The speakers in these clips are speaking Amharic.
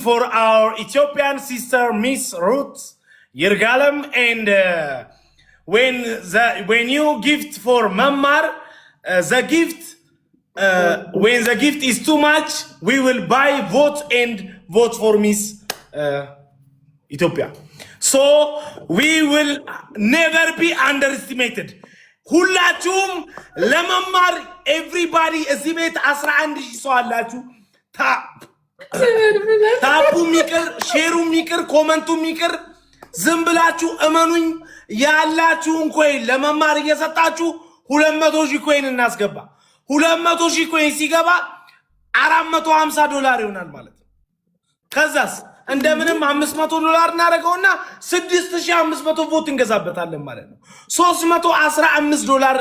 for our Ethiopian sister Miss Ruth Yergalem, and when you gift for Mammar, the gift when the gift is too much, we will buy vote and vote for Miss Ethiopia. So we will never be underestimated. ሁላችሁም ለመማር everybody እዚህ ቤት 11 ሺህ ሰው አላችሁ። ታፑ ሚቅር ሼሩ ሚቅር ኮመንቱ ሚቅር ዝም ብላችሁ እመኑኝ ያላችሁን ኮይን ለመማር እየሰጣችሁ 200 ሺህ ኮይን እናስገባ። 200 ሺህ ኮይን ሲገባ $450 ይሆናል ማለት ነው። ከዛስ እንደምንም $500 እናደርገውና 6500 ቮት እንገዛበታለን ማለት ነው። $315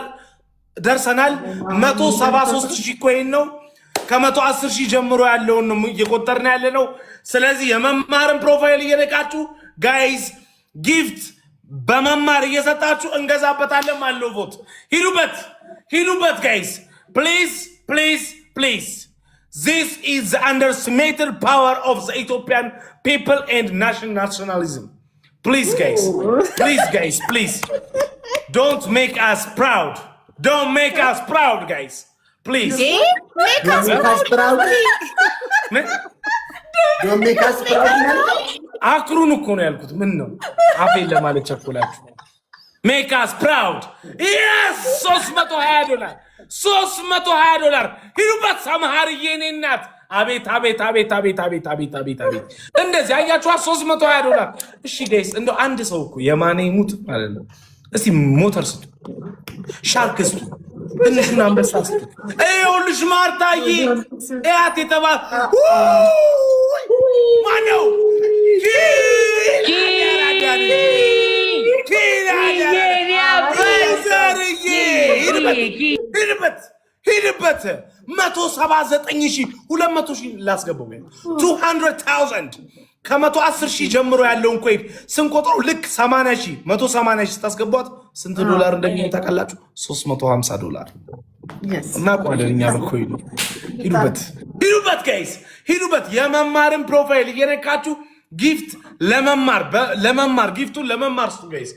ደርሰናል። 173 ሺህ ኮይን ነው። ከ110 ሺህ ጀምሮ ያለውን ነው እየቆጠርን ያለ ነው። ስለዚህ የመማርን ፕሮፋይል እየነካችሁ ጋይስ ጊፍት በመማር እየሰጣችሁ እንገዛበታለን ማለት ነው። ቮት ሂዱበት ጋይስ please. This is the underestimated power of the Ethiopian people and nationalism. Please guys. Don't make us proud. Don't make us proud, guys. Please. Make us proud. Don't make us proud. አክሩን እኮ ነው ያልኩት። ምን ነው አፌን ለማለት ቸኮላችሁ? Make us proud. Yes! $320 ሂዱበት ሰማሃርዬ እኔ እናት። አቤት እንደዚህ አያችኋ $320። እሺ ጋይስ እንደው አንድ ሰው እኮ የማኔ ሙት ማለት ነው። እስቲ ሞተር ስጡ፣ ሻርክ ስጡ፣ ትንሹን አንበሳ ስጡ። ይኸውልሽ ማርታዬ እያት የተባለ ማነው ሂድበት 179,200 ላስገባው 200,000 ከ110 ሺህ ጀምሮ ያለውን ኮይን ስንቆጥረው ልክ 180,000 ስታስገቧት ስንት ዶላር እንደሚሆን ታውቃላችሁ? $350 እና ቋለኛ በኮይን ሂዱበት ጋይስ ሂዱበት። የመማርን ፕሮፋይል እየነካችሁ ጊፍት ለመማር ጊፍቱን ለመማር ስጡ ጋይስ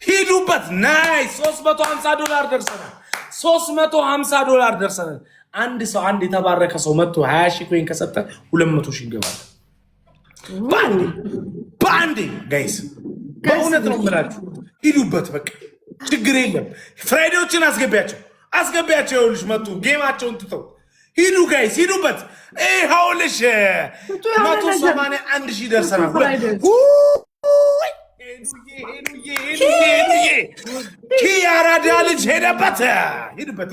ሂዱበት። ናይስ $350 ደርሰናል። $350 ደርሰናል። አንድ ሰው አንድ የተባረከ ሰው መጥቶ 20 ሺህ ኮይን ከሰጠ 200 ሺህ ይገባል። ባንዴ ጋይስ በእውነት ነው የምላችሁ። ሂዱበት በቃ ችግር የለም። ፍራይዴዎችን አስገቢያቸው ይኸውልሽ መጡ ጌማቸውን ትተው ሂዱ ጋይስ ሂዱበት። ይኸውልሽ 181 ሺህ ደርሰናል። ኪያራዳ ልጅ ሄደበት ሂድበት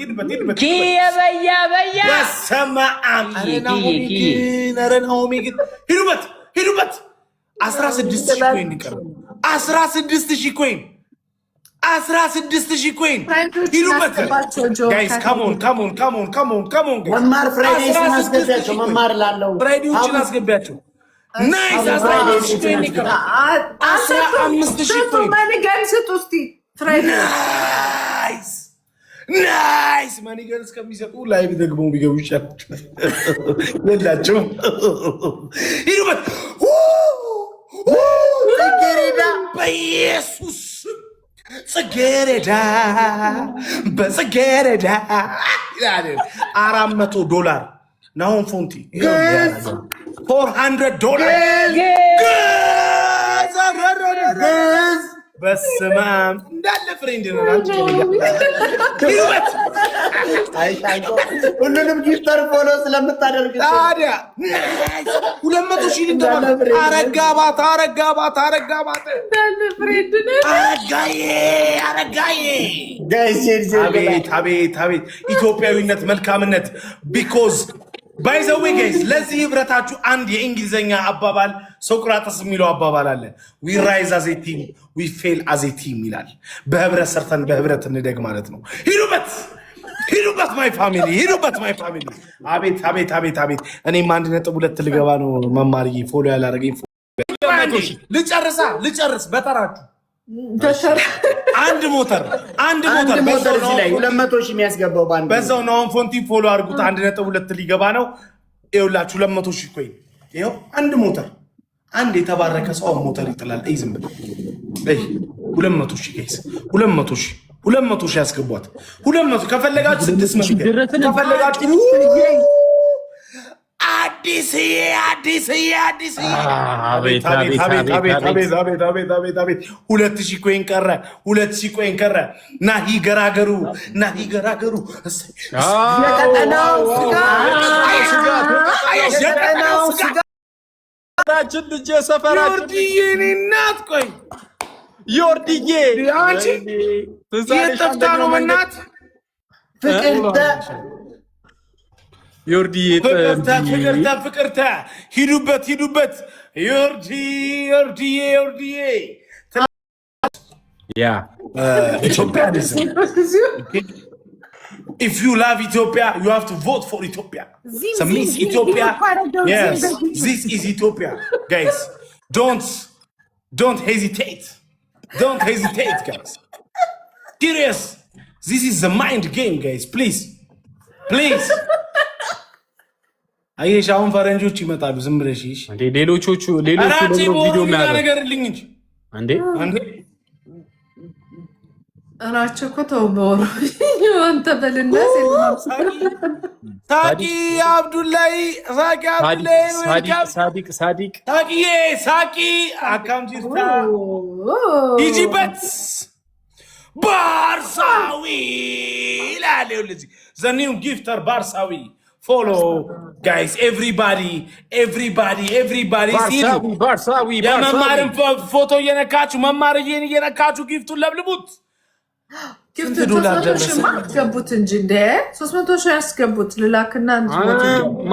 ሂዱበት 16,000 ኮይን ይቀርብ 16,000 ኮይን ሂዱበት ጋይስ ካሞን መማር ፍራይዴዎችን አስገቢያቸው መማር ላለው ፍራይዴዎችን አስገቢያቸው። ናይስ 15,000 ኮይን ይቀርብ 15,000 ኮይን ናይስ ማኒገር እስከሚሰጡ ላይቭ ደግሞ ቢገቡ ይሻላል። የላቸውም ሂዱበት ጽጌረዳ በኢየሱስ ጽጌረዳ በጽጌረዳ $400 ናሆም ፎንቲ $400 በስማም እንዳለ ፍሬንድ ነው ሁሉንም ጊፍተር ፎሎ ስለምታደርግ ታዲያ 200 ሺህ እንደሆነ አረጋባት እንዳለ ፍሬንድ ነው። አረጋዬ አቤት ኢትዮጵያዊነት መልካምነት ቢኮዝ ባይ ዘ ዌይ ጋይስ ለዚህ ህብረታችሁ አንድ የእንግሊዘኛ አባባል ሶቅራጥስ የሚለው አባባል አለ። ዊ ራይዝ አዝ ኤ ቲም ዊ ፌል አዝ ኤ ቲም ይላል። በህብረት ሰርተን በህብረት እንደግ ማለት ነው። ሂዱበት ማይ ፋሚሊ አቤት እኔም 1.2 ልገባ ነው። መማርዬ ፎሎ ያላረገኝ ልጨርስ በተራችሁ አንድ ሞተር እዚህ ላይ 200 ሺህ የሚያስገባው ባንድ በዛው ነው። አሁን ፎንቲ ፎሎ አድርጉት 1.2 ሊገባ ነው። ይኸውላችሁ 200 ሺህ ኮይን ይኸው አንድ ሞተር አንድ የተባረከ ሰው ሞተር ይጥላል። አይ ዝም ብለህ አይ 200 ሺህ ጋይስ 200 ሺህ ያስገቧት። 200 ከፈለጋችሁ 600 ከፈለጋችሁ አዲስ አቤት 2000 ኮይን ቀረ 2000 ኮይን ቀረ። ናሂ ገራገሩ ሰፈራችን ልጅ ሰፈራችን ዮርዲዬ እናት ቆይ ዮርዲዬ አንቺ የጠፍታ ነው እናት ዮርዲዬ ፍቅርታ ሂዱበት ዮርዲዬ ያ ኢትዮጵያ If you love Ethiopia, you have to vote for Ethiopia. So Miss Ethiopia, yes, this is Ethiopia, guys. Don't hesitate. Don't hesitate, guys. Serious. This is the mind game, guys. Please. አየሽ አሁን ፈረንጆች ይመጣሉ። ዝም ብለሽ እሺ። እንዴ ሌሎቹ ደግሞ ቪዲዮ ነገርልኝ እንጂ እንዴ እራቸው እኮ ተው በወሮ አንተ በልና ሳቂ አብዱላይ ሳዲቅ ሳቂ አካም ጅርታ ይጂበት ባርሳዊ ላለው ለዚህ the new gifter ባርሳዊ follow guys everybody ባርሳዊ የመማርን ፎቶ እየነካችሁ መማርዬን እየነካችሁ ጊፍቱን ለብልቡት። ጊፍት ማስገቡት እንጂ እንደ 300 ሺህ ያስገቡት ልላክና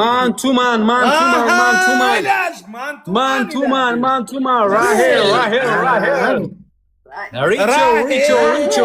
ማንቱማን ራሄል ሪቾ